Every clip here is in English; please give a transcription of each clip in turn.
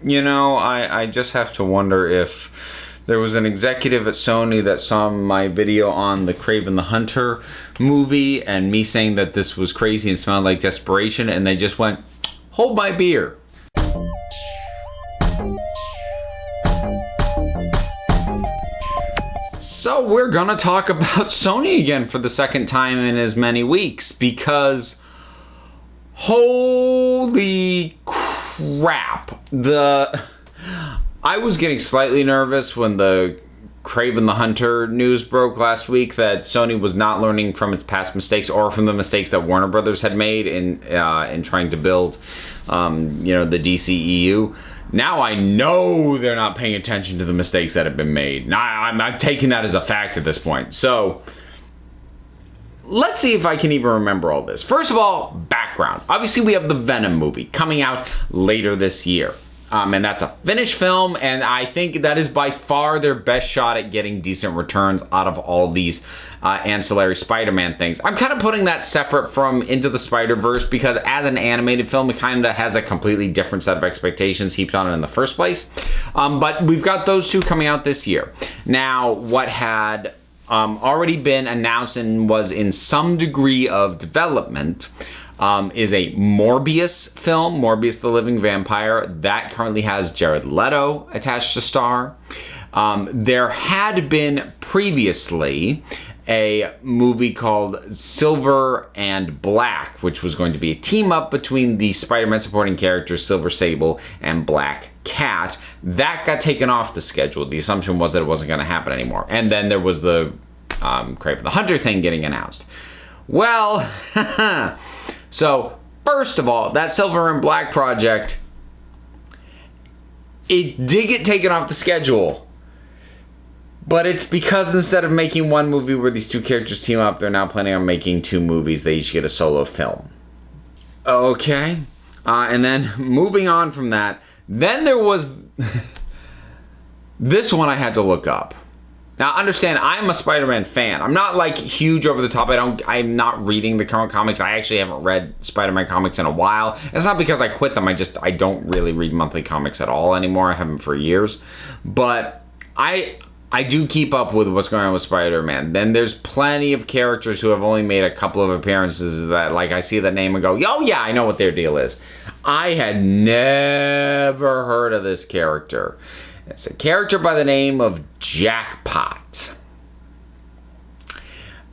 I just have to wonder if there was an executive at Sony that saw my video on the Kraven the Hunter movie and me saying that this was crazy and smelled like desperation, and they just went, hold my beer. So we're gonna talk about Sony again for the second time in as many weeks, because holy crap, I was getting slightly nervous when the Kraven the Hunter news broke last week that Sony was not learning from its past mistakes or from the mistakes that Warner Brothers had made in trying to build the DCEU. Now I know they're not paying attention to the mistakes that have been made. Now I'm taking that as a fact at this point. So let's see if I can even remember all this. First of all, background. Obviously, we have the Venom movie coming out later this year. And that's a finished film, and I think that is by far their best shot at getting decent returns out of all these ancillary Spider-Man things. I'm kind of putting that separate from Into the Spider-Verse, because as an animated film, it kind of has a completely different set of expectations heaped on it in the first place. But we've got those two coming out this year. Now, what had already been announced and was in some degree of development is a Morbius film, Morbius the Living Vampire. That currently has Jared Leto attached to star. There had been previously a movie called Silver and Black, which was going to be a team-up between the Spider-Man supporting characters Silver Sable and Black Cat. That got taken off the schedule. The assumption was that it wasn't going to happen anymore. And then there was the Kraven the Hunter thing getting announced. Well, so first of all, that Silver and Black project, it did get taken off the schedule. But it's because instead of making one movie where these two characters team up, they're now planning on making two movies. They each get a solo film. Okay. And then moving on from that, then there was this one I had to look up. Now, understand, I'm a Spider-Man fan. I'm not like huge over the top. I'm not reading the current comics. I actually haven't read Spider-Man comics in a while. It's not because I quit them. I don't really read monthly comics at all anymore. I haven't for years. But I do keep up with what's going on with Spider-Man. Then there's plenty of characters who have only made a couple of appearances that, like, I see that name and go, oh yeah, I know what their deal is. I had never heard of this character. It's a character by the name of Jackpot.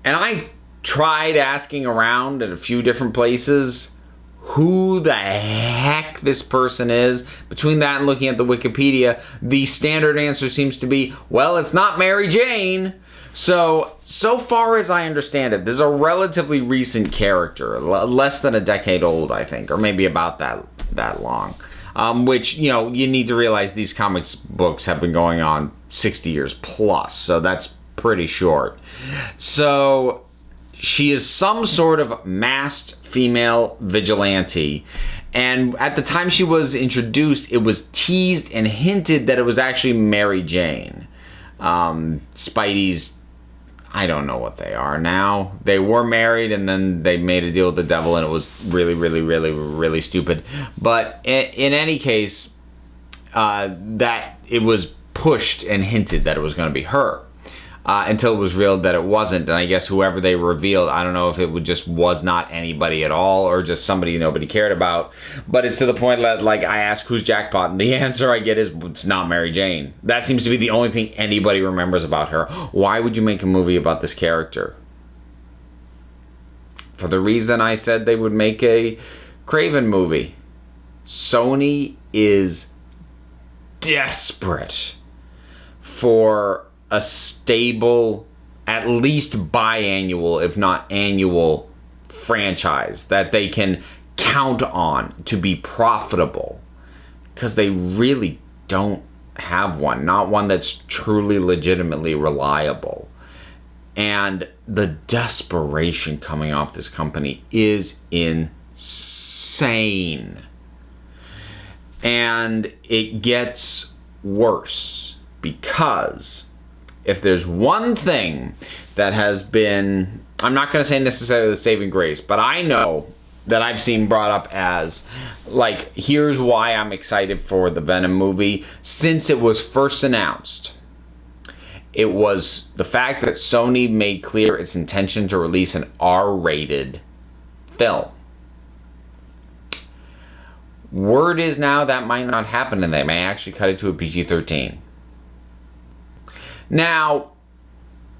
And I tried asking around at a few different places who the heck this person is. Between that and looking at the Wikipedia, the standard answer seems to be, well, it's not Mary Jane. So far as I understand it, this is a relatively recent character, less than a decade old, I think, or maybe about that long. Which, you need to realize these comics books have been going on 60 years plus, so that's pretty short. So she is some sort of masked female vigilante, and at the time she was introduced, it was teased and hinted that it was actually Mary Jane. Spidey's, I don't know what they are now. They were married and then they made a deal with the devil, and it was really, really, really, really stupid. But in any case, that it was pushed and hinted that it was going to be her. Until it was revealed that it wasn't. And I guess whoever they revealed, I don't know if it was not anybody at all or just somebody nobody cared about. But it's to the point that, like, I ask who's Jackpot, and the answer I get is it's not Mary Jane. That seems to be the only thing anybody remembers about her. Why would you make a movie about this character? For the reason I said they would make a Kraven movie. Sony is desperate for a stable, at least biannual, if not annual, franchise that they can count on to be profitable, because they really don't have one. Not one that's truly, legitimately reliable. And the desperation coming off this company is insane. And it gets worse, because if there's one thing that has been, I'm not going to say necessarily the saving grace, but I know that I've seen brought up as, like, here's why I'm excited for the Venom movie. Since it was first announced, it was the fact that Sony made clear its intention to release an R-rated film. Word is now that might not happen, and they may actually cut it to a PG-13. Now,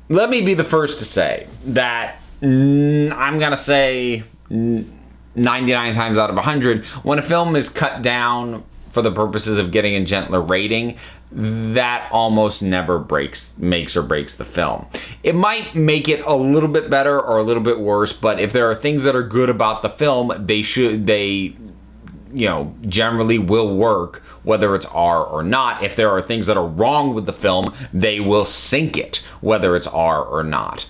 let me be the first to say that I'm going to say 99 times out of 100, when a film is cut down for the purposes of getting a gentler rating, that almost never makes or breaks the film. It might make it a little bit better or a little bit worse, but if there are things that are good about the film, they generally will work, whether it's R or not. If there are things that are wrong with the film, they will sink it, whether it's R or not.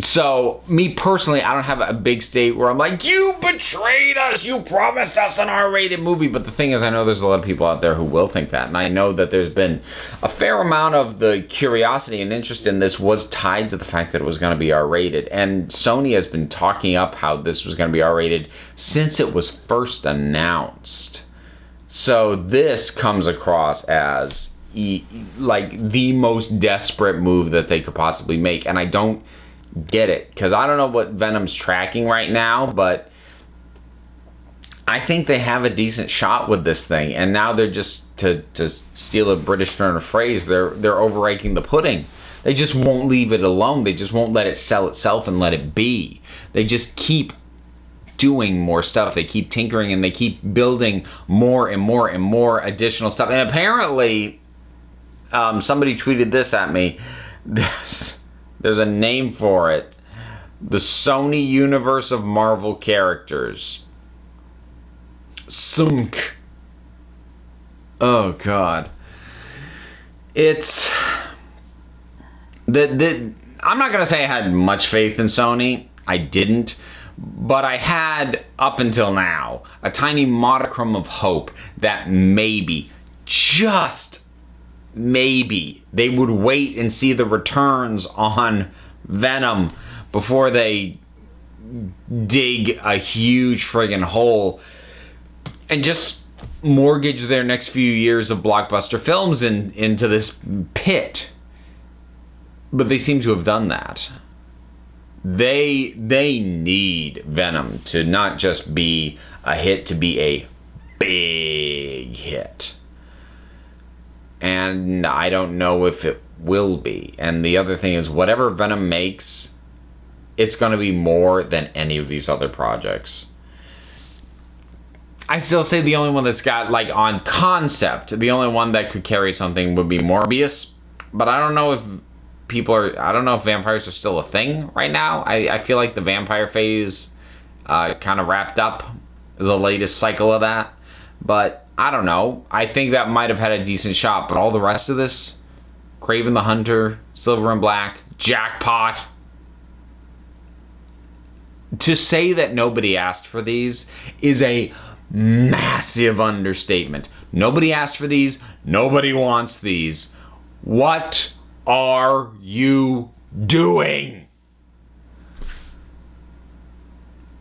So, me personally, I don't have a big state where I'm like, you betrayed us, you promised us an R-rated movie. But the thing is, I know there's a lot of people out there who will think that. And I know that there's been a fair amount of the curiosity and interest in this was tied to the fact that it was going to be R-rated. And Sony has been talking up how this was going to be R-rated since it was first announced. So this comes across as like the most desperate move that they could possibly make. And I don't get it, because I don't know what Venom's tracking right now, but I think they have a decent shot with this thing. And now they're just, to steal a British turn of phrase, they're overraking the pudding. They just won't leave it alone. They just won't let it sell itself and let it be. They just keep doing more stuff. They keep tinkering, and they keep building more and more and more additional stuff. And apparently, somebody tweeted this at me. There's a name for it. The Sony universe of Marvel characters. Sunk. Oh, God. It's... I'm not going to say I had much faith in Sony. I didn't. But I had, up until now, a tiny modicum of hope that maybe, just maybe, they would wait and see the returns on Venom before they dig a huge friggin' hole and just mortgage their next few years of blockbuster films into this pit. But they seem to have done that. They need Venom to not just be a hit, to be a big hit. And I don't know if it will be. And the other thing is, whatever Venom makes, it's going to be more than any of these other projects. I still say the only one that's got, like, on concept, the only one that could carry something would be Morbius. But I don't know if I don't know if vampires are still a thing right now. I feel like the vampire phase kind of wrapped up the latest cycle of that. But I don't know. I think that might have had a decent shot. But all the rest of this, Kraven the Hunter, Silver and Black, Jackpot. To say that nobody asked for these is a massive understatement. Nobody asked for these. Nobody wants these. What are you doing?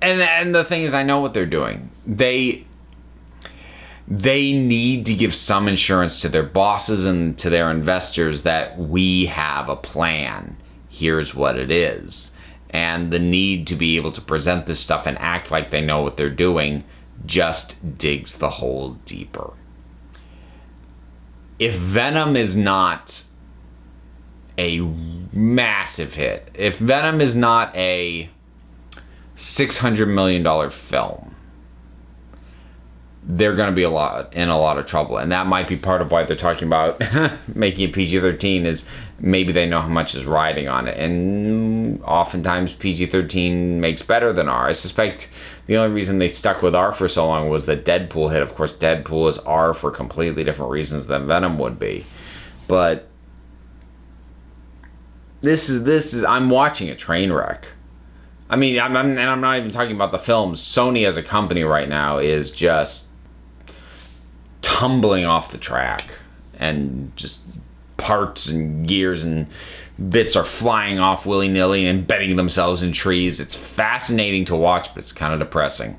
And the thing is, I know what they're doing. They need to give some assurance to their bosses and to their investors that we have a plan. Here's what it is. And the need to be able to present this stuff and act like they know what they're doing just digs the hole deeper. If Venom is not a massive hit, if Venom is not a $600 million film, they're going to be in a lot of trouble. And that might be part of why they're talking about making it PG-13, is maybe they know how much is riding on it. And oftentimes PG-13 makes better than R. I suspect the only reason they stuck with R for so long was that Deadpool hit. Of course, Deadpool is R for completely different reasons than Venom would be. But this is I'm watching a train wreck. I mean, I'm not even talking about the films. Sony as a company right now is just tumbling off the track and just parts and gears and bits are flying off willy-nilly and embedding themselves in trees. It's fascinating to watch, but it's kind of depressing.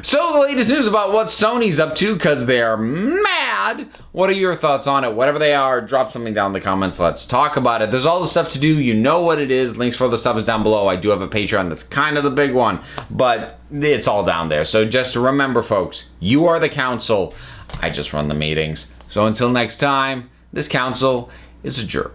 So the latest news about what Sony's up to, because they're mad. What are your thoughts on it? Whatever they are, drop something down in the comments. Let's talk about it. There's all the stuff to do. You know what it is. Links for all the stuff is down below. I do have a Patreon that's kind of the big one, but it's all down there. So just remember, folks, you are the council. I just run the meetings. So until next time, this council is adjourned.